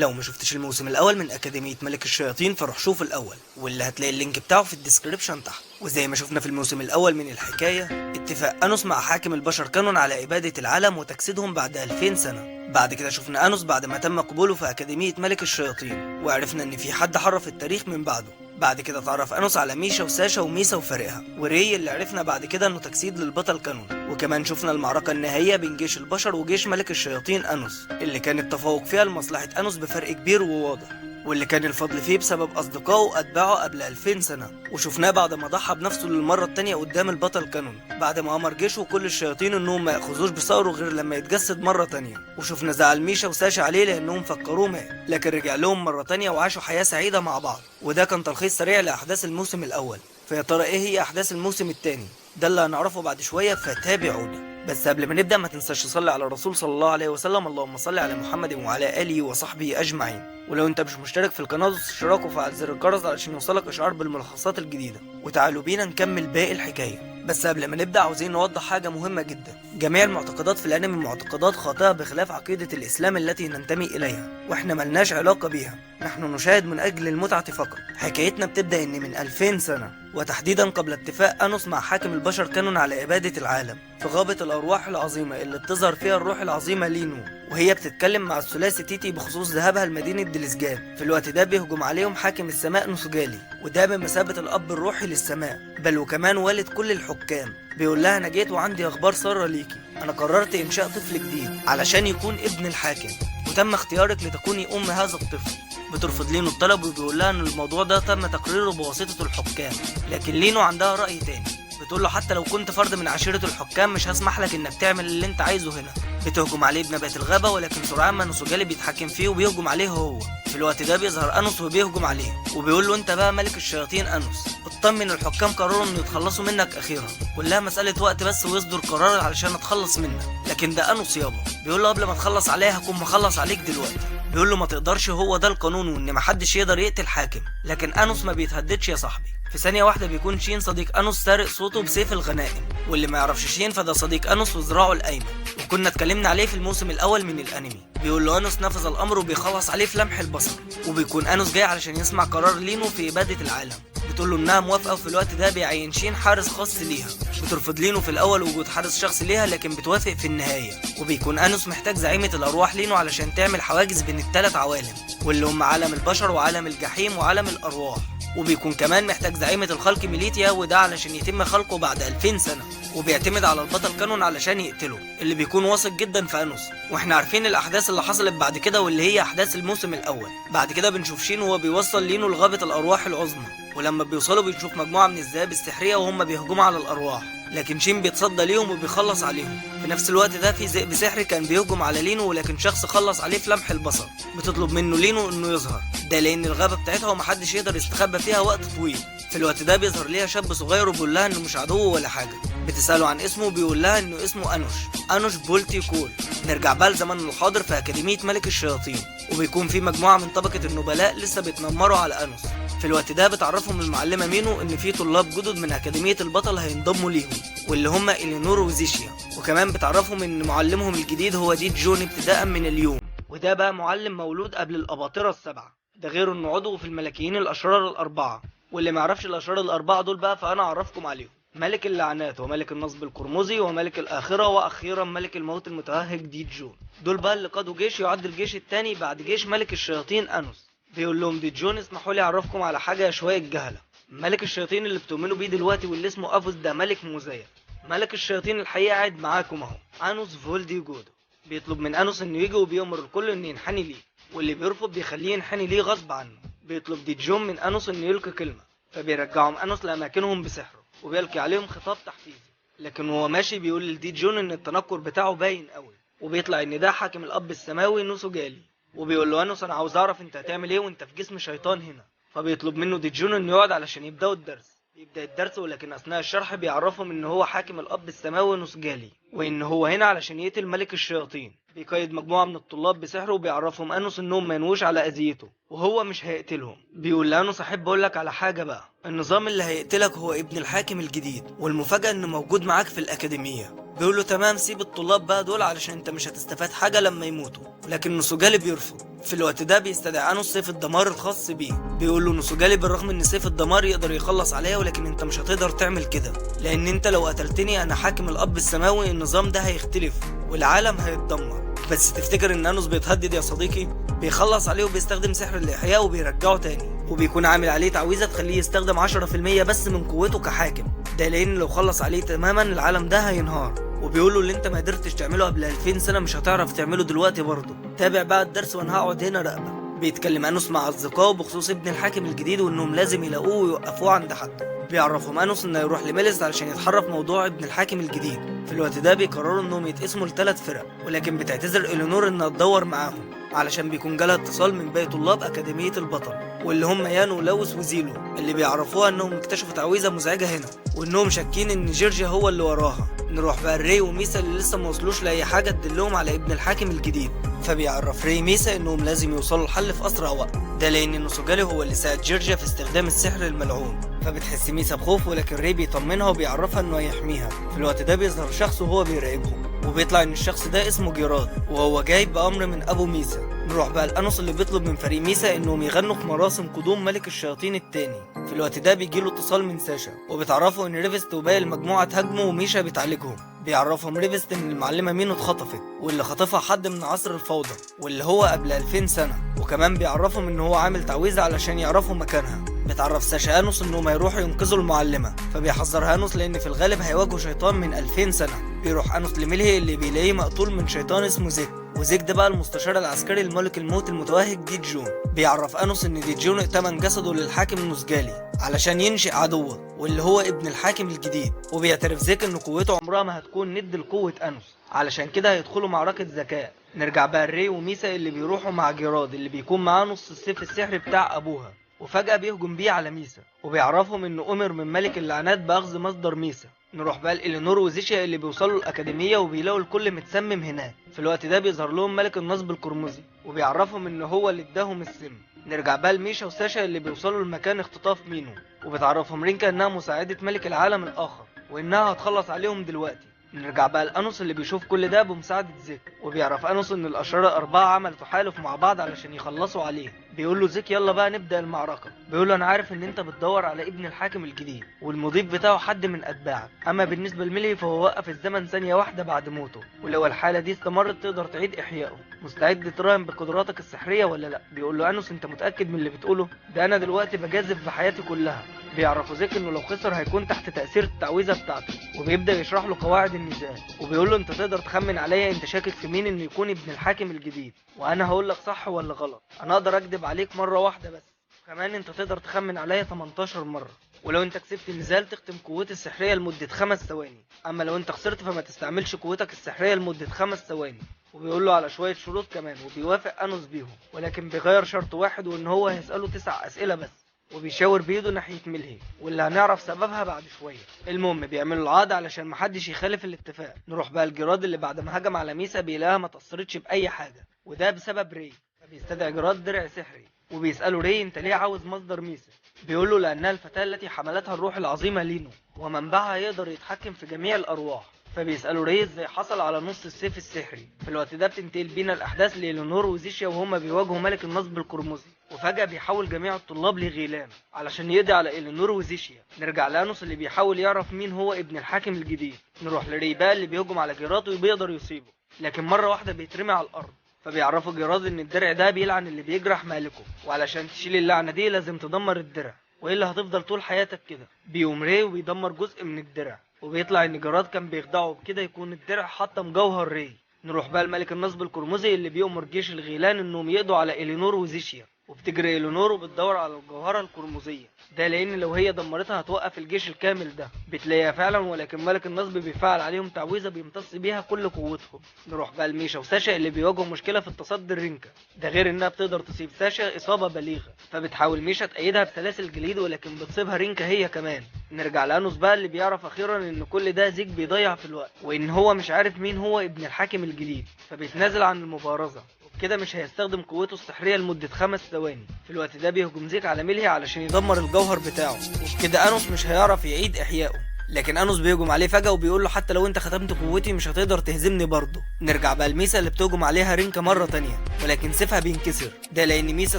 لو ما شفتش الموسم الاول من اكاديمية ملك الشياطين فروح شوف الاول، واللي هتلاقي اللينك بتاعه في الديسكريبشن تحت. وزي ما شفنا في الموسم الاول من الحكاية، اتفاق انوس مع حاكم البشر كانون على ابادة العالم وتجسيدهم بعد 2000 سنة. بعد كده شفنا انوس بعد ما تم قبوله في اكاديمية ملك الشياطين، وعرفنا ان في حد حرف التاريخ من بعده. بعد كده اتعرف انوس على ميشا وساشا وميسا وفريقها وري، اللي عرفنا بعد كده انه تجسيد للبطل كانون. وكمان شفنا المعركة النهائية بين جيش البشر وجيش ملك الشياطين انوس، اللي كان التفوق فيها لمصلحة انوس بفرق كبير وواضح، واللي كان الفضل فيه بسبب أصدقائه وأتباعه قبل 2000 سنة. وشفناه بعد ما ضحى بنفسه للمرة التانية قدام البطل كانون، بعد ما أمر جيشه وكل الشياطين إنهم ما يأخذوش بثأره غير لما يتجسد مرة تانية. وشفنا زعل ميشا وساشا عليه لأنهم فكروه مات، لكن رجع لهم مرة تانية وعاشوا حياة سعيدة مع بعض. وده كان تلخيص سريع لأحداث الموسم الأول. فيا ترى إيه هي أحداث الموسم التاني؟ ده اللي هنعرفه بعد شوية، فتابعونا. بس قبل ما نبدأ ما تنساش تصلي على الرسول صلى الله عليه وسلم، اللهم صل على محمد وعلى آله وصحبه أجمعين. ولو انت مش مشترك في القناة دوس اشتراك وفعل زر الجرس علشان يوصلك اشعار بالملخصات الجديدة. وتعالوا بينا نكمل باقي الحكاية. بس قبل ما نبدأ عاوزين نوضح حاجة مهمة جدا. جميع المعتقدات في الانمي معتقدات خاطئة بخلاف عقيدة الإسلام التي ننتمي إليها، واحنا ملناش علاقة بيها. نحن نشاهد من أجل المتعة فقط. حكايتنا بتبدأ إن من 2000 سنة، وتحديدا قبل اتفاق أنوس مع حاكم البشر كانون على إبادة العالم في غابة الأرواح العظيمة اللي بتظهر فيها الروح العظيمة لينو، وهي بتتكلم مع الثلاثي تيتي بخصوص ذهابها لمدينة دلسجان. في الوقت ده بيهجم عليهم حاكم السماء نسوجالي، وده بمثابة الأب الروحي للسماء، بل وكمان والد كل الحكام. بيقول لها أنا جيت وعندي أخبار سارة ليكي. أنا قررت إنشاء طفل جديد علشان يكون ابن الحاكم، وتم اختيارك لتكوني أم هذا الطفل. بترفض لينو الطلب وبيقول لها ان الموضوع ده تم تقريره بواسطة الحكام، لكن لينو عندها رأي تاني. بتقول له حتى لو كنت فرد من عشيرة الحكام مش هسمح لك انك تعمل اللي انت عايزه هنا. بتهجم عليه بنبات الغابة، ولكن سرعان ما نسوجالي بيتحكم فيه وبيهجم عليه هو. في الوقت ده بيظهر انوس وبيهجم عليه وبيقول له انت بقى ملك الشياطين انوس، اطمن الحكام قرروا انه يتخلصوا منك اخيرا، كلها مسألة وقت بس ويصدر قرار علشان اتخلص منك. لكن ده انوس يابا بيقول له قبل ما تخلص عليها هكون مخلص عليك دلوقتي. بيقول له ما تقدرش، هو ده القانون وان محدش يقدر يقتل حاكم. لكن انوس ما بيتهددش يا صاحبي. في ثانية واحدة بيكون شين صديق انوس سارق صوته بسيف الغنائم، واللي ما يعرفش شين فده صديق انوس وذراعه الايمن، وكنا اتكلمنا عليه في الموسم الاول من الانمي. بيقول له انوس نفذ الامر وبيخلص عليه في لمح البصر، وبيكون انوس جاي علشان يسمع قرار لينو في ابادة العالم. بتقول له انها موافقه، وفي الوقت ده بيعين شين حارس خاص ليها. بترفض لينو في الاول وجود حارس شخصي ليها، لكن بتوافق في النهايه. وبيكون انوس محتاج زعيمه الارواح لينو علشان تعمل حواجز بين الثلاث عوالم، واللي هم عالم البشر وعالم الجحيم وعالم الارواح. وبيكون كمان محتاج زعيمة الخلق ميليتيا، وده علشان يتم خلقه بعد 2000 سنة. وبيعتمد على البطل كانون علشان يقتله، اللي بيكون واثق جدا في انوس. واحنا عارفين الاحداث اللي حصلت بعد كده، واللي هي احداث الموسم الاول. بعد كده بنشوف شين وهو بيوصل لينو لغابة الارواح العظمى، ولما بيوصلوا بنشوف مجموعة من الذئاب السحرية وهم بيهجموا على الارواح، لكن شين بيتصدى ليهم وبيخلص عليهم. في نفس الوقت ده في ذئب سحري كان بيهجم على لينو، ولكن شخص خلص عليه في لمح البصر. بتطلب منه لينو انه يظهر، ده لان الغابة بتاعتها ومحدش يقدر يستخبى فيها وقت طويل. في الوقت ده بيظهر ليها شاب صغير وبيقول لها انه مش عدو ولا حاجة. بتسأله عن اسمه وبيقول لها انه اسمه انوش بولتي كول. نرجع بقى لزمن الحاضر في اكاديمية ملك الشياطين، وبيكون في مجموعة من طبقة النبلاء لسه بيتنمروا على انوس. في الوقت ده بتعرفهم المعلمة مينو ان في طلاب جدد من اكاديمية البطل هينضموا ليهم، واللي هم إلينور وزيشيا. وكمان بتعرفهم ان معلمهم الجديد هو ديد جون ابتداء من اليوم، وده بقى معلم مولود قبل الاباطرة السبعة، ده غير انه عضو في الملكيين الاشرار الاربعة. واللي ما يعرفش الاشرار الاربعة دول بقى فانا اعرفكم عليهم: ملك اللعنات، وملك النصب القرمزي، وملك الآخرة، وأخيرا ملك الموت المتوهج ديد جون. دول بقى اللي قادوا جيش يعد الجيش الثاني بعد جيش ملك الشياطين أنوس. بيقول لهم ديد جون اسمحوا لي أعرفكم على حاجة يا شوية جهلة. ملك الشياطين اللي بتؤمنوا بيه دلوقتي واللي اسمه أفوس ده ملك مزيف. ملك الشياطين الحقيقة قاعد معاكم أهو، أنوس فولدي جودو. بيطلب من أنوس إنه يجي وبيأمر الكل إنه ينحني ليه، واللي بيرفض بيخليه ينحني ليه غصب عنه. بيطلب ديد جون من أنوس إنه يلقي كلمة، فبيرجعهم أنوس لأماكنهم بسحره وبيلقي عليهم خطاب تحفيزي. لكن وهو ماشي بيقول لديد جون ان التنكر بتاعه باين قوي، وبيطلع ان ده حاكم الاب السماوي نوسوجالي. وبيقول له انوس انا عاوز اعرف انت هتعمل ايه وانت في جسم شيطان هنا. فبيطلب منه ديد جون انه يقعد علشان يبداوا الدرس. بيبدا الدرس، ولكن اثناء الشرح بيعرفهم ان هو حاكم الاب السماوي نوسوجالي، وان هو هنا علشان يقتل ملك الشياطين. بيقيد مجموعه من الطلاب بسحره وبيعرفهم انوس انهم ما ينوش على اذيته، وهو مش هيقتلهم. بيقول لانوس احب اقول لك على حاجه بقى، النظام اللي هيقتلك هو ابن الحاكم الجديد، والمفاجأة انه موجود معاك في الأكاديمية. بيقول له تمام، سيب الطلاب بقى دول علشان انت مش هتستفاد حاجة لما يموتوا. لكن نسوجالي بيرفض. في الوقت ده بيستدعي انوس سيف الدمار الخاص بيه. بيقول له نسوجالي بالرغم ان سيف الدمار يقدر يخلص عليا، ولكن انت مش هتقدر تعمل كده، لان انت لو قتلتني انا حاكم الاب السماوي النظام ده هيختلف والعالم هيتدمر. بس تفتكر ان انوس بيتهدد يا صديقي؟ بيخلص عليه وبيستخدم سحر الاحياء وبيرجعه تاني، وبيكون عامل عليه تعويذه تخليه يستخدم 10% بس من قوته كحاكم. ده لان لو خلص عليه تماما العالم ده هينهار. وبيقول له اللي انت ما قدرتش تعمله قبل 2000 سنه مش هتعرف تعمله دلوقتي برضه. تابع بقى الدرس وانا هقعد هنا راقبك. بيتكلم انوس مع اصدقائه بخصوص ابن الحاكم الجديد وانهم لازم يلاقوه ويوقفوه عند حد. بيعرفهم انوس انه يروح لميليس علشان يتحرك موضوع ابن الحاكم الجديد. في الوقت ده بيقرروا انهم يتقسموا ل3 فرق، ولكن بتعتذر الينور انها تدور معاهم علشان بيكون جالها اتصال من باقي طلاب اكاديميه البطل، واللي هم يانو ولوس وزيلو، اللي بيعرفوها انهم اكتشفوا تعويذه مزعجه هنا، وانهم شاكين ان جيرجيا هو اللي وراها. نروح بقى ري وميسا اللي لسه ما وصلوش لاي حاجه تدلهم على ابن الحاكم الجديد. فبيعرف ري ميسا انهم لازم يوصلوا الحل في اسرع وقت، ده لان نسوجالي هو اللي ساعد جيرجيا في استخدام السحر الملعون. فبتحس ميسا بخوف، ولكن ري بيطمنها وبيعرفها انه هيحميها. في الوقت ده بيظهر شخص وهو بيراقبهم، وبيطلع ان الشخص ده اسمه جيراد، وهو جاي بامر من ابو ميسا. نروح بقى لانوس اللي بيطلب من فريق ميسا انهم يغنوا في مراسم قدوم ملك الشياطين التاني. في الوقت ده بيجيله اتصال من ساشا، وبتعرفوا ان ريفست وباقي المجموعه اتهاجموا وميشا بتعالجهم. بيعرفهم ريفست ان المعلمه مينو اتخطفت، واللي خطفها حد من عصر الفوضى واللي هو قبل 2000 سنه، وكمان بيعرفهم ان هو عامل تعويذه علشان يعرفوا مكانها. بتعرف ساشا انوس انهم هيروحوا ينقذوا المعلمه، فبيحذرها انوس لان في الغالب هيواجهوا شيطان من 2000 سنه. بيروح انوس لميلهي اللي بيلاقيه مقتول من شيطان اسمه زيك، وزيك ده بقى المستشار العسكري لملك الموت المتوهج ديجون. بيعرف انوس ان ديجون ائتمن جسده للحاكم نوزجالي علشان ينشئ عدوه واللي هو ابن الحاكم الجديد، وبيعترف زيك ان قوته عمرها ما هتكون ند لقوه انوس، علشان كده هيدخلوا معركه ذكاء. نرجع بقى لري وميسا اللي بيروحوا مع جيراد اللي بيكون معاه نص السيف السحري بتاع ابوها، وفجأة بيهجم بيه على ميسا، وبيعرفهم انه امر من ملك اللعنات باخذ مصدر ميسا. نروح بقى لإلينور وزيشيا اللي بيوصلوا الأكاديمية وبيلاقوا الكل متسمم هناك. في الوقت ده بيظهر لهم ملك النصب القرمزي وبيعرفهم ان هو اللي اداهم السم. نرجع بقى لميشا وساشا اللي بيوصلوا لمكان اختطاف مينو، وبتعرفهم رينكا انها مساعدة ملك العالم الآخر وانها هتخلص عليهم دلوقتي. نرجع بقى لانوس اللي بيشوف كل ده بمساعدة زيك، وبيعرف انوس ان الاشرار ال4 عملوا تحالف مع بعض علشان يخلصوا عليه. بيقول له زيك يلا بقى نبدأ المعركة. بيقول له انا عارف ان انت بتدور على ابن الحاكم الجديد والمضيف بتاعه حد من اتباعك، اما بالنسبة لميلي فهو وقف الزمن ثانية واحدة بعد موته، ولو الحالة دي استمرت تقدر تعيد احيائه. مستعد تراهن بقدراتك السحرية ولا لا؟ بيقول له انوس انت متأكد من اللي بتقوله؟ ده انا دلوقتي بجازف بحياتي كلها. بيعرفوا زيك انه لو خسر هيكون تحت تأثير التعويذة بتاعته، وبيبدأ يشرح له قواعد النزال، وبيقول له انت تقدر تخمن عليا انت شاكك في مين انه يكون ابن الحاكم الجديد، وانا هقول لك صح ولا غلط. انا اقدر اكذب عليك مرة واحدة بس، كمان انت تقدر تخمن عليا 18 مرة، ولو انت كسبت النزال تختم قوتي السحرية لمدة 5 ثواني، اما لو انت خسرت فما تستعملش قوتك السحرية لمدة 5 ثواني. وبيقول له على شوية شروط كمان، وبيوافق انوس بيهم، ولكن بيغير شرط واحد وان هو هيسأله 9 اسئلة بس، وبيشاور بايده ناحية ميلهي واللي هنعرف سببها بعد شوية. المهم بيعملوا العقد علشان محدش يخالف الاتفاق. نروح بقى الجراد اللي بعد ما هجم على ميسا بيلاقيها ما تأثرتش بأي حاجة، وده بسبب ري. فبيستدعي جراد درع سحري، وبيسأله ري انت ليه عاوز مصدر ميسا؟ بيقول له لأنها الفتاة التي حملتها الروح العظيمة لينو، ومنبعها يقدر يتحكم في جميع الأرواح. فبيسألوا ري ازاي حصل على نص السيف السحري. في الوقت ده بتنتقل بينا الأحداث لإلينور وزيشيا وهما بيواجهوا ملك النصب القرمزي، وفجأة بيحول جميع الطلاب لغيلان علشان يقضي على إلينور وزيشيا. نرجع لانوس اللي بيحاول يعرف مين هو ابن الحاكم الجديد. نروح لري بقى اللي بيهجم على جيراد وبيقدر يصيبه، لكن مرة واحدة بيترمي على الأرض. فبيعرفوا جيراد ان الدرع ده بيلعن اللي بيجرح مالكه، وعلشان تشيل اللعنة دي لازم تدمر الدرع، والا هتفضل طول حياتك كده. بيقوم ري وبيدمر جزء من الدرع، وبيطلع ان جراد كان بيخدعه، وبكده يكون الدرع حطم جوهر ري. نروح بقى الملك النصب القرمزي اللي بيأمر جيش الغيلان انهم يقضوا على إلينور وزيشيا، وبتجري إلينور وبتدور على الجوهرة القرمزية، ده لان لو هي دمرتها هتوقف الجيش الكامل ده. بتلاقيها فعلا، ولكن ملك النصب بيفعل عليهم تعويذة بيمتص بيها كل قوتهم. نروح بقى لميشا وساشا اللي بيواجهوا مشكلة في التصدي الرينكا، ده غير انها بتقدر تصيب ساشا اصابة بليغة، فبتحاول ميشا تأيدها بسلاسل جليد، ولكن بتصيبها رينكا هي كمان. نرجع لانوس بقى اللي بيعرف اخيرا ان كل ده زيك بيضيع في الوقت، وان هو مش عارف مين هو ابن الحاكم الجديد، فبيتنازل عن المبارزة. كده مش هيستخدم قوته السحرية لمدة 5 ثواني. في الوقت ده بيهجم زيك على ملهي علشان يدمر الجوهر بتاعه، وبكده انوس مش هيعرف يعيد احيائه. لكن انوس بيهجم عليه فجأة وبيقول له حتى لو انت ختمت قوتي مش هتقدر تهزمني برضه. نرجع بقى لميسا اللي بتهجم عليها رينكا مرة تانية، ولكن سيفها بينكسر، ده لان ميسا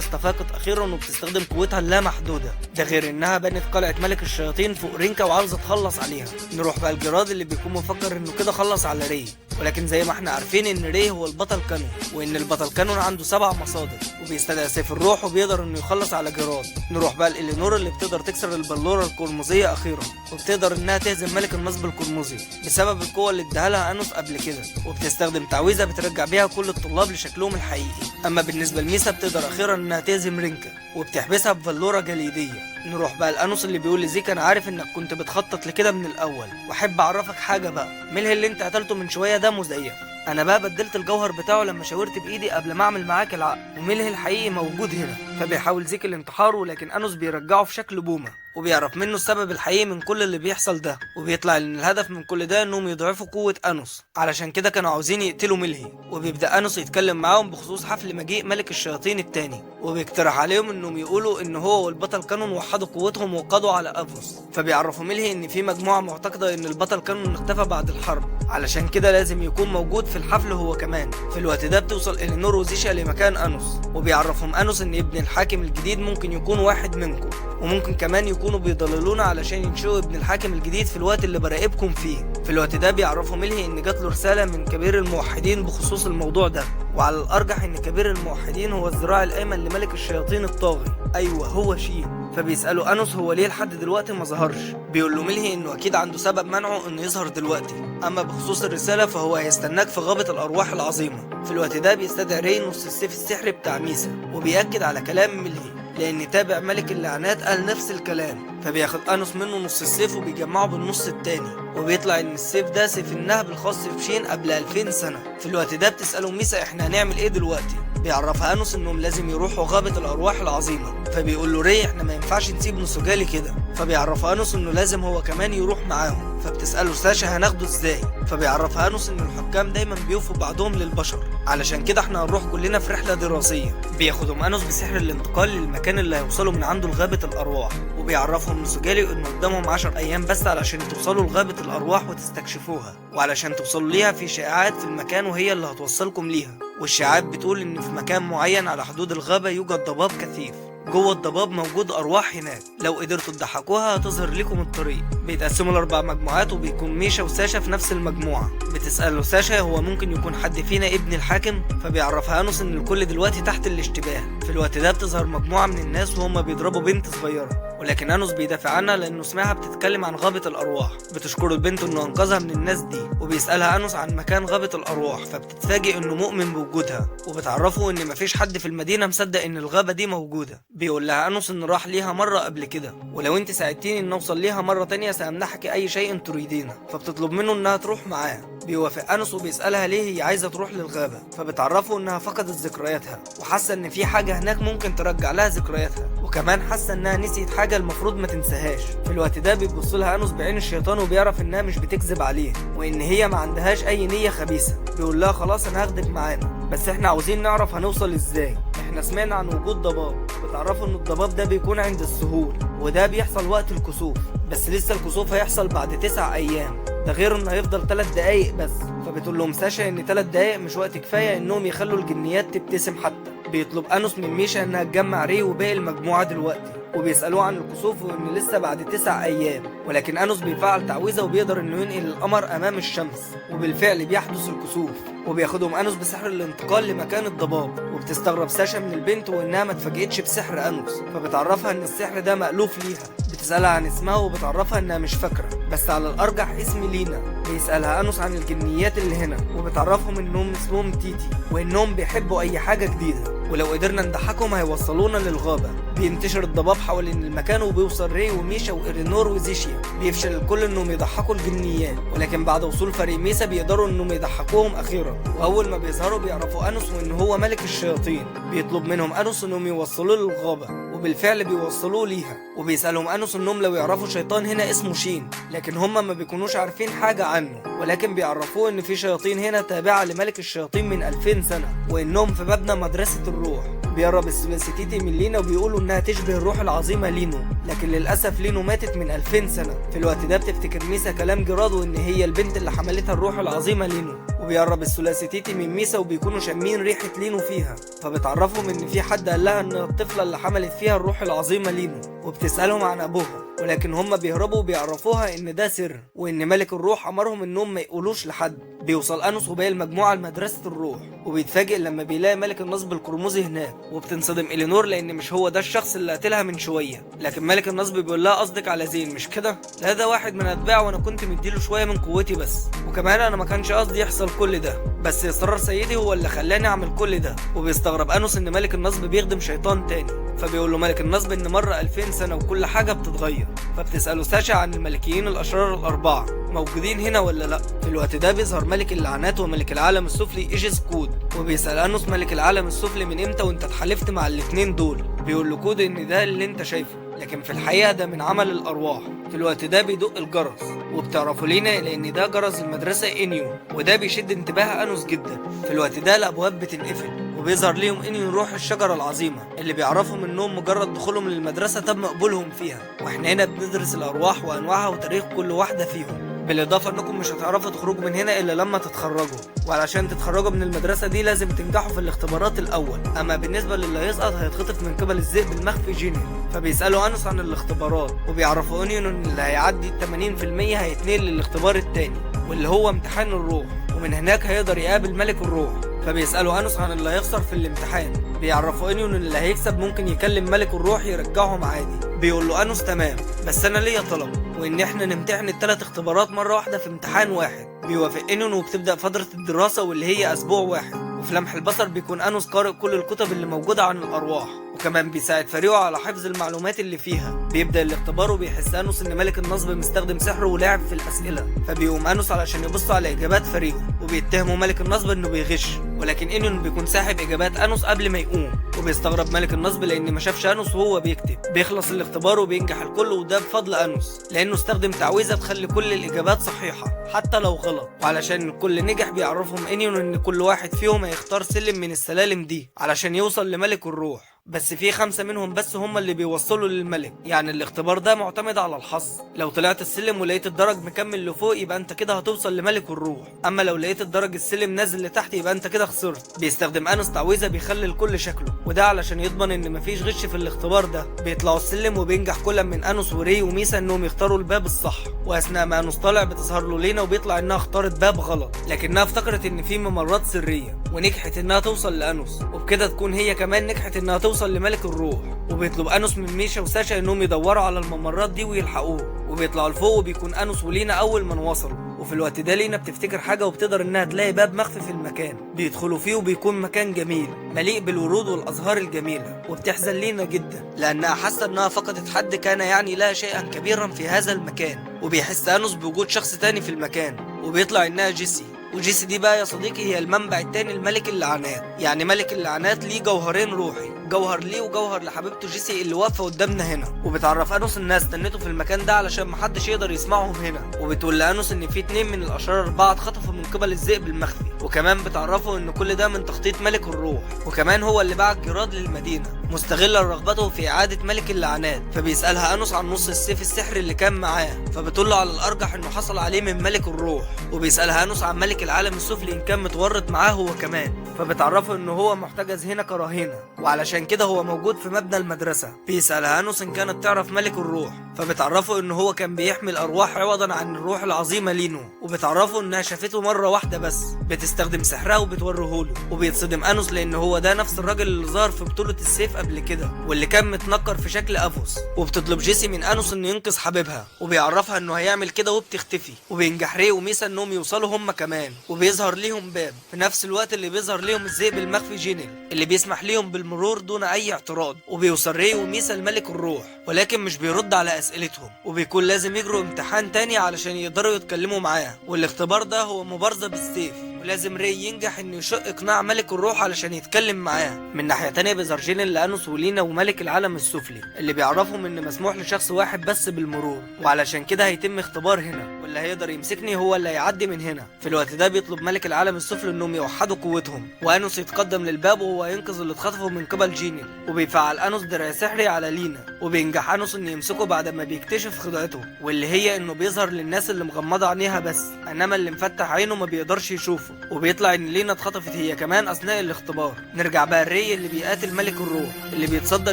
استفاقت اخيرا وبتستخدم قوتها اللامحدودة. ده غير انها بنت قلعة ملك الشياطين فوق رينكا وعاوزة تخلص عليها. نروح بقى لجراد اللي بيكون مفكر انه كده خلص على ري، ولكن زي ما احنا عارفين ان ري هو البطل كانون، وان البطل كانون عنده 7 مصادر وبيستدعي سيف الروح وبيقدر انه يخلص على جراد. نروح بقى لإلينور اللي بتقدر تكسر البلورة القرمزية اخيرا، وبتقدر انها تهزم ملك النصب القرمزي بسبب القوة اللي اداها لها انوس قبل كده، وبتستخدم تعويذة بترجع بيها كل الطلاب لشكلهم الحقيقي. اما بالنسبة لميسا بتقدر اخيرا انها تهزم رينكا وبتحبسها بفلورة جليدية. نروح بقى لانوس اللي بيقول لزيك انا عارف انك كنت بتخطط لكده من الاول، واحب اعرفك حاجة بقى، ملهي اللي انت قتلته من شوية ده مزيف. انا بقى بدلت الجوهر بتاعه لما شاورت بايدي قبل ما اعمل معاك العقد، وملهي الحقيقي موجود هنا. فبيحاول زيك الانتحار، ولكن انوس بيرجعه في شكل بومة، وبيعرف منه السبب الحقيقي من كل اللي بيحصل ده، وبيطلع ان الهدف من كل ده انهم يضعفوا قوة انوس، علشان كده كانوا عاوزين يقتلوا ملهي. وبيبدأ انوس يتكلم معاهم بخصوص حفل مجيء ملك الشياطين التاني، وبيقترح عليهم انهم يقولوا ان هو والبطل كانون وحدوا قوتهم وقضوا على افوس. فبيعرفوا ملهي ان في مجموعة معتقدة ان البطل كانون اختفى بعد الحرب، علشان كده لازم يكون موجود في الحفل هو كمان. في الوقت ده بتوصل إلينور وزيشا لمكان انوس، وبيعرفهم انوس ان ابن الحاكم الجديد ممكن يكون واحد منكم، وممكن كمان يكونوا بيضللونا علشان ينشئوا ابن الحاكم الجديد في الوقت اللي براقبكم فيه. في الوقت ده بيعرفوا ملهي ان جات له رسالة من كبير الموحدين بخصوص الموضوع ده، وعلى الارجح ان كبير الموحدين هو الذراع الايمن لملك الشياطين الطاغي، ايوه هو شين. فبيسألوا انوس هو ليه لحد دلوقتي ما ظهرش. بيقول له ملهي انه اكيد عنده سبب منعه انه يظهر دلوقتي، اما بخصوص الرسالة فهو هيستناك في غابة الارواح العظيمة. في الوقت ده بيستدعي ري نص السيف السحري بتاع ميسا، وبيأكد على كلام ملهي لان تابع ملك اللعنات قال نفس الكلام. فبياخد انوس منه نص السيف وبيجمعه بالنص التاني، وبيطلع ان السيف ده سيف النهب الخاص بشين قبل 2000 سنة. في الوقت ده بتسأله ميسا احنا هنعمل ايه دلوقتي. بيعرفها انوس انهم لازم يروحوا غابة الارواح العظيمة. فبيقول له ري احنا ما ينفعش نسيب نسوجالي كده. فبيعرفها انوس انه لازم هو كمان يروح معاهم. فبتسأله ساشا هناخده ازاي. فبيعرفها انوس ان الحكام دايما بيوفوا بعضهم للبشر، علشان كده احنا هنروح كلنا في رحلة دراسية. بياخدهم انوس بسحر الانتقال للمكان اللي هيوصلوا من عنده لغابة الارواح، وبيعرفهم نسوجالي انه قدامهم 10 ايام بس علشان توصلوا لغابة الارواح وتستكشفوها، وعلشان توصلوا ليها في شائعات في المكان وهي اللي هتوصلكم ليها. والشائعات بتقول ان في مكان معين على حدود الغابة يوجد ضباب كثيف، جوه الضباب موجود ارواح هناك، لو قدرتوا تضحكوها هتظهر لكم الطريق. بيتقسموا ل4 مجموعات، وبيكون ميشا وساشا في نفس المجموعة. بتسأله ساشا هو ممكن يكون حد فينا ابن الحاكم. فبيعرفها انوس ان الكل دلوقتي تحت الاشتباه. في الوقت ده بتظهر مجموعة من الناس وهم بيضربوا بنت صغيرة، ولكن انوس بيدافع عنها لانه سمعها بتتكلم عن غابة الارواح. بتشكره البنت انه انقذها من الناس دي، وبيسألها انوس عن مكان غابة الارواح. فبتتفاجئ انه مؤمن بوجودها، وبتعرفه ان مفيش حد في المدينة مصدق ان الغابة دي موجودة. بيقول لها انوس انه راح ليها مرة قبل كده، ولو انت ساعدتيني ان اوصل ليها مرة تانية سامنحك اي شيء تريدينه. فبتطلب منه انها تروح معاه. بيوافق انوس وبيسألها ليه هي عايزة تروح للغابة. فبتعرفه انها فقدت ذكرياتها، وحاسة ان في حاجة هناك ممكن ترجع لها ذكرياتها، وكمان حاسة انها نسيت حاجة المفروض ما تنساهاش. في الوقت ده بيبص لها انوس بعين الشيطان، وبيعرف انها مش بتكذب عليه، وان هي ما عندهاش اي نية خبيثة. بيقول لها خلاص انا هاخدك معانا، بس احنا عاوزين نعرف هنوصل ازاي. احنا سمعنا عن وجود ضباب. بتعرفوا ان الضباب ده بيكون عند السهول، وده بيحصل وقت الكسوف، بس لسه الكسوف هيحصل بعد 9 ايام، ده غير انه هيفضل 3 دقايق بس. فبتقول لهم ساشا ان 3 دقايق مش وقت كفاية انهم يخلوا الجنيات تبتسم حتى. بيطلب انوس من ميشا انها تجمع ري وباقي المجموعة دلوقتي، وبيسألوه عن الكسوف وان لسه بعد 9 ايام. ولكن انوس بيفعل تعويذة وبيقدر انه ينقل القمر امام الشمس، وبالفعل بيحدث الكسوف. وبياخدهم انوس بسحر الانتقال لمكان الضباب. وبتستغرب ساشا من البنت وانها ما اتفاجئتش بسحر انوس، فبتعرفها ان السحر ده مألوف ليها. بتسألها عن اسمها وبتعرفها انها مش فاكرة، بس على الارجح اسم لينا. بيسألها انوس عن الجنيات اللي هنا، وبتعرفهم انهم اسمهم تيتي، وانهم بيحبوا اي حاجة جديدة، ولو قدرنا نضحكهم هيوصلونا للغابة. بينتشر الضباب حوالين المكان، وبيوصل ري وميشا وإلينور وزيشيا. بيفشل الكل انهم يضحكوا الجنيات، ولكن بعد وصول فريق ميسا بيقدروا انهم يضحكوهم اخيرا. واول ما بيظهروا بيعرفوا انوس وان هو ملك الشياطين. بيطلب منهم انوس انهم يوصلوه للغابة، وبالفعل بيوصلوه ليها، وبيسألهم أنوس إنهم لو يعرفوا شيطان هنا اسمه شين، لكن هم ما بيكونوش عارفين حاجة عنه، ولكن بيعرفوه إن في شياطين هنا تابعة لملك الشياطين من 2000 سنة، وإنهم في مبنى مدرسة الروح. بيقرب الثلاثيتي من لينا وبيقولوا إنها تشبه الروح العظيمة لينو، لكن للأسف لينو ماتت من 2000 سنة. في الوقت ده بتفتكر ميسا كلام جراد وإن هي البنت اللي حملتها الروح العظيمة لينو، وبيقرب الثلاثيتي من ميسا وبيكونوا شامين ريحة لينو فيها، فبتعرفهم إن في حد قال لها إن الطفلة اللي حملت فيها الروح العظيمة لينو، وبتسألهم عن أبوها، ولكن هم بيهربوا وبيعرفوها إن ده سر، وإن ملك الروح أمرهم إنهم ما يقولوش لحد. بيوصل أنوس وباقي المجموعة لمدرسة الروح، وبيتفاجئ لما بيلاقي ملك النصب القرمزي هناك، وبتنصدم إلينور لأن مش هو ده الشخص اللي قتلها من شوية، لكن ملك النصب بيقول لها قصدك على زين مش كده؟ لا ده واحد من أتباعه وأنا كنت مديله شوية من قوتي بس، وكمان أنا ما كانش قصدي يحصل كل ده، بس إصرار سيدي هو اللي خلاني أعمل كل ده. وبيستغرب أنوس إن ملك النصب بيخدم شيطان تاني، فبيقول له ملك النصب إن مر 2000 سنة وكل حاجة بتتغير. فبتسأله ساشا عن الملكيين الأشرار الأربعة موجودين هنا ولا لأ. في الوقت ده بيظهر ملك اللعنات وملك العالم السفلي إيجيس كود، وبيسأل أنوس ملك العالم السفلي من إمتى وأنت اتحالفت مع الاتنين دول. بيقول له كود إن ده اللي أنت شايفه، لكن في الحقيقة ده من عمل الأرواح. في الوقت ده بيدق الجرس، وبتعرفوا لينا لأن ده جرس المدرسة إنيو، وده بيشد انتباه أنوس جدا. في الوقت ده الأبواب بتنقفل، وبيظهر ليهم إنيو روح الشجرة العظيمة اللي بيعرفهم إنهم مجرد دخولهم للمدرسة تم قبولهم فيها. وإحنا هنا بندرس الأرواح وأنواعها وتاريخ كل واحدة فيهم، بالإضافة إنكم مش هتعرفوا تخرجوا من هنا إلا لما تتخرجوا، وعلشان تتخرجوا من المدرسة دي لازم تنجحوا في الاختبارات الأول. أما بالنسبة للي هيسقط هيتخطف من قبل الذئب المخفي جيني. فبيسألوا أنوس عن الاختبارات، وبيعرفوا أونيون إن اللي هيعدي 80% هيتنقل للاختبار التاني واللي هو امتحان الروح، ومن هناك هيقدر يقابل ملك الروح. فبيسألوا أنوس عن اللي هيخسر في الامتحان، بيعرفوا أونيون إن اللي هيكسب ممكن يكلم ملك الروح يرجعهم عادي. بيقول له أنوس تمام، بس أنا ليا طلب، وإن إحنا نمتحن ال3 اختبارات مرة واحدة في امتحان واحد. بيوافق أونيون وبتبدأ فترة الدراسة واللي هي أسبوع واحد. وفي لمح البصر بيكون أنوس قارئ كل الكتب اللي موجودة عن الأرواح، وكمان بيساعد فريقه على حفظ المعلومات اللي فيها. بيبدأ الاختبار وبيحس أنوس إن ملك النصب مستخدم سحره ولعب في الأسئلة، فبيقوم أنوس علشان يبص على إجابات فريقه، وبيتهموا ملك النصب إنه بيغش، ولكن أونيون بيكون ساحب إجابات أنوس قبل ما يقوم. وبيستغرب ملك النصب لأن ما شافش أنوس وهو بيكتب. بيخلص الاختبار وبينجح الكل، وده بفضل أنوس لأنه استخدم تعويذة تخلي كل الإجابات صحيحة حتى لو غلط. وعلشان الكل نجح بيعرفهم أونيون إن كل واحد فيهم هيختار سلم من السلالم دي علشان يوصل لملك الروح، بس في 5 منهم بس هم اللي بيوصلوا للملك. يعني الاختبار ده معتمد على الحظ، لو طلعت السلم ولقيت الدرج مكمل لفوق يبقى انت كده هتوصل لملك الروح، اما لو لقيت الدرج السلم نازل لتحت يبقى انت كده خسرت. بيستخدم أنوس تعويذة بيخلي الكل شكله، وده علشان يضمن ان مفيش غش في الاختبار ده. بيطلعوا السلم وبينجح كل من أنوس وري وميسا انهم يختاروا الباب الصح، واثناء ما أنوس طالع بتظهر له لينا وبيطلع انها اختارت باب غلط، لكنها افتكرت ان في ممرات سرية ونجحت انها توصل لأنوس، وبكده تكون هي كمان نجحت انها توصل لملك الروح. وبيطلب أنوس من ميشا وساشا انهم يدوروا على الممرات دي ويلحقوه، وبيطلعوا لفوق وبيكون أنوس ولينا اول ما وصلوا. وفي الوقت ده لينا بتفتكر حاجة وبتقدر انها تلاقي باب مخفي في المكان، بيدخلوا فيه وبيكون مكان جميل مليء بالورود والازهار الجميلة. وبتحزن لينا جدا لانها حاسة انها فقدت حد كان يعني لها شيئا كبيرا في هذا المكان. وبيحس أنوس بوجود شخص تاني في المكان، وبيطلع انها جيسي. وجيسي دي بقى يا صديقي هي المنبع التاني لملك اللعنات. يعني ملك اللعنات ليه جوهرين روحي، جوهر ليه وجوهر لحبيبته جيسي اللي واقفه قدامنا هنا. وبتعرف أنوس انها استنته في المكان ده علشان محدش يقدر يسمعهم هنا. وبتقول لأنوس ان في 2 من الاشرار 4 اتخطفوا من قبل الذئب المخفي، وكمان بتعرفه ان كل ده من تخطيط ملك الروح، وكمان هو اللي بعت جراد للمدينه مستغلا رغبته في اعاده ملك اللعنات. فبيسالها أنوس عن نص السيف السحري اللي كان معاه، فبتقول له على الارجح انه حصل عليه من ملك الروح. وبيسالها أنوس عن ملك العالم السفلي ان كان متورط معاه هو كمان، فبتعرفه انه هو محتجز هنا كرهينه، وعلشان كده هو موجود في مبنى المدرسه. بيسالها أنوس ان كانت تعرف ملك الروح، فبتعرفه انه هو كان بيحمي الارواح عوضا عن الروح العظيمه لينو. وبتعرفه انها شافته مره واحده بس بتستخدم سحرها وبتوريهوله. وبيتصدم أنوس لان هو ده نفس الراجل اللي ظهر في بطوله السيف قبل كده واللي كان متنكر في شكل افوس. وبتطلب جيسي من أنوس انه ينقذ حبيبها، وبيعرفها انه هيعمل كده وبتختفي. وبينجح ري وميسا انهم يوصلوا هم كمان، وبيظهر ليهم باب في نفس الوقت اللي بيظهر ليهم الذئب المخفي جينيل اللي بيسمح ليهم بالمرور دون اي اعتراض. وبيوصل ري وميسا لملك الروح، ولكن مش بيرد على اسئلتهم، وبيكون لازم يجروا امتحان تاني علشان يقدروا يتكلموا معاه. والاختبار ده هو مبارزة بالسيف، ولازم ري ينجح انه يشق اقناع ملك الروح علشان يتكلم معاه. من ناحية تانية بيظهر جينين لانوس ولينا وملك العالم السفلي اللي بيعرفهم ان مسموح لشخص واحد بس بالمرور، وعلشان كده هيتم اختبار هنا، واللي هيقدر يمسكني هو اللي هيعدي من هنا. في الوقت ده بيطلب ملك العالم السفلي انهم يوحدوا قوتهم، وانوس يتقدم للباب وهو ينقذ اللي اتخطفوا من قبل جينين، وبيفعل انوس درع سحري على لينا، وبينجح انوس انه يمسكه بعد ما بيكتشف خدعته، واللي هي انه بيظهر للناس اللي مغمضه عينيها بس، انما اللي مفتح عينه ما بيقدرش يشوفه. وبيطلع ان لينا اتخطفت هي كمان اثناء الاختبار. نرجع بقى الري اللي بيقاتل ملك الروح اللي بيتصدى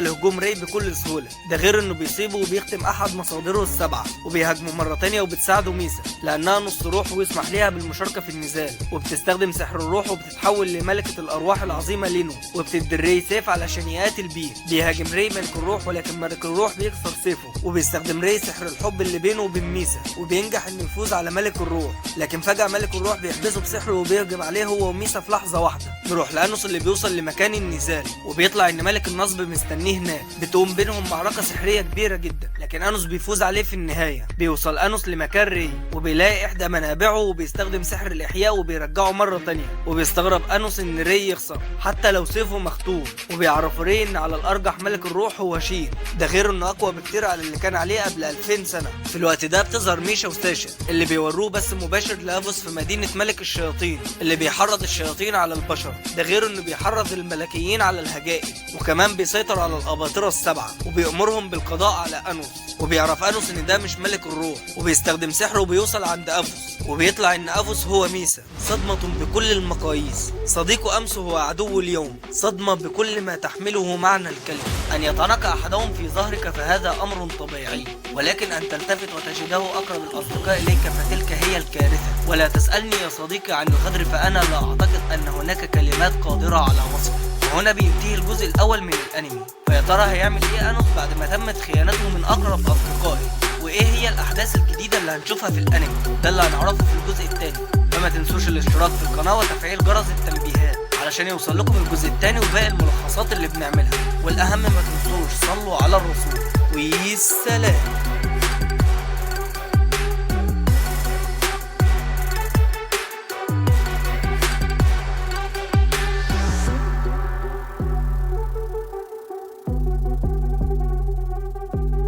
لهجوم ري بكل سهوله، ده غير انه بيصيبه وبيختم احد مصادره السبعه، وبيهاجمه مره تانية وبتساعده ميسا لانها نص روح ويسمح ليها بالمشاركه في النزال، وبتستخدم سحر الروح وبتتحول لملكه الارواح العظيمه لينو، وبتدي ري سيف علشان يقاتل بيه. بيهاجم ري ملك الروح، ولكن ملك الروح بيكسر سيفه، وبيستخدم ري سحر الحب اللي بينه وبين ميسا، وبينجح انه يفوز على ملك الروح. لكن فجاه ملك الروح بيحبسه بسحره وبيهجم عليه هو وميسا في لحظه واحده. نروح لانوس اللي بيوصل لمكان النزال، وبيطلع ان ملك النصب مستنيه هناك. بتقوم بينهم معركه سحريه كبيره جدا، لكن انوس بيفوز عليه في النهايه. بيوصل انوس لمكان ري وبيلاقي احدى منابعه، وبيستخدم سحر الاحياء وبيرجعه مره تانية. وبيستغرب انوس ان ري يخسر حتى لو سيفه مختوم، وبيعرف ري ان على الارجح ملك الروح هو شين، ده غير انه اقوى بكتير على اللي كان عليه قبل 2000 سنه. في الوقت ده بتظهر ميشا وساشا اللي بيوروه بس مباشر لافوس في مدينه ملك الشياطين اللي بيحرض الشياطين على البشر، ده غير انه بيحرض الملكيين على الهجائم، وكمان بيسيطر على الاباطره السبعه وبيأمرهم بالقضاء على انوس. وبيعرف انوس ان ده مش ملك الروح، وبيستخدم سحره وبيوصل عند افوس، وبيطلع ان افوس هو ميسا. صدمة بكل المقاييس، صديق امس هو عدو اليوم، صدمة بكل ما تحمله معنى الكلمة. ان يتناقى احدهم في ظهرك فهذا امر طبيعي، ولكن ان تلتفت وتجده اقرب الاصدقاء اليك فتلك هي الكارثة. ولا تسألني يا صديقي عن الغدر، فانا لا اعتقد ان هناك كلمات قادرة على وصفه. وهنا بينتهي الجزء الاول من الانمي. فيا ترى هيعمل ايه انوس بعد ما تمت خيانته من اقرب اصدقائه؟ وايه هي الاحداث الجديده اللي هنشوفها في الانمي؟ ده اللي هنعرفه في الجزء الثاني. فما تنسوش الاشتراك في القناه وتفعيل جرس التنبيهات علشان يوصل لكم الجزء الثاني وباقي الملخصات اللي بنعملها. والاهم ما تنسوش صلوا على الرسول. والسلام.